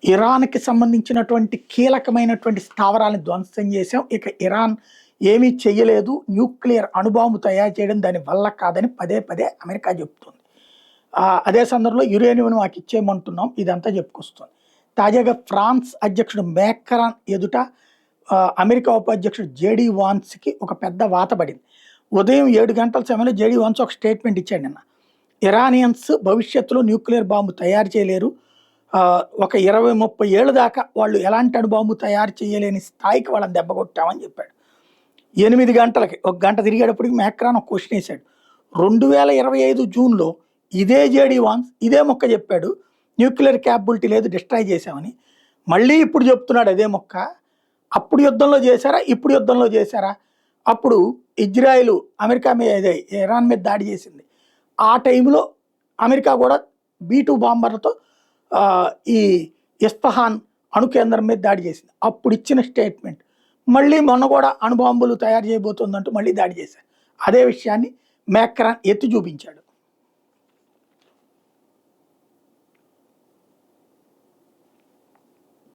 ఇరాన్‌కి సంబంధించినటువంటి కీలకమైనటువంటి స్థావరాలను ధ్వంసం చేశాం. ఇక ఇరాన్ ఏమీ చెయ్యలేదు. న్యూక్లియర్ అణుబాంబు తయారు చేయడం దాని వల్ల కాదని పదే పదే అమెరికా చెప్తుంది. అదే సందర్భంలో యురేనియం మాకిచ్చేయమంటున్నాం ఇదంతా చెప్పుకొస్తుంది. తాజాగా ఫ్రాన్స్ అధ్యక్షుడు మేక్రాన్ ఎదుట అమెరికా ఉపాధ్యక్షుడు జేడీ వాన్స్‌కి ఒక పెద్ద వాత పడింది. ఉదయం 7 గంటల సమయంలో జేడీ వాన్స్ ఒక స్టేట్మెంట్ ఇచ్చాడు నిన్న. ఇరానియన్స్ భవిష్యత్తులో న్యూక్లియర్ బాంబు తయారు చేయలేరు. ఒక 20, 30 ఏళ్ళ దాకా వాళ్ళు ఎలాంటి అణుబాంబు తయారు చేయలేని స్థాయికి వాళ్ళని దెబ్బకొట్టామని చెప్పాడు. 8 గంటలకి, ఒక గంట తిరిగేటప్పటికి మేక్రాన్ ఒక క్వశ్చన్ వేశాడు. 2025 జూన్‌లో ఇదే జేడీ వాన్స్ ఇదే మొక్క చెప్పాడు. న్యూక్లియర్ క్యాపబిలిటీ లేదు, డిస్ట్రాయ్ చేశామని. మళ్ళీ ఇప్పుడు చెప్తున్నాడు అదే మొక్క. అప్పుడు యుద్ధంలో చేశారా? ఇప్పుడు యుద్ధంలో చేశారా? అప్పుడు ఇజ్రాయెల్ అమెరికా మీద ఇరాన్ మీద దాడి చేసింది. ఆ టైంలో అమెరికా కూడా B-2 బాంబర్లతో ఈ ఇస్ఫహాన్ అణు కేంద్రం మీద దాడి చేసింది. అప్పుడు ఇచ్చిన స్టేట్మెంట్ మళ్ళీ మొన్న కూడా అణుబాంబులు తయారు చేయబోతుందంటూ మళ్ళీ దాడి చేశారు. అదే విషయాన్ని మేక్రాన్ ఎత్తి చూపించాడు.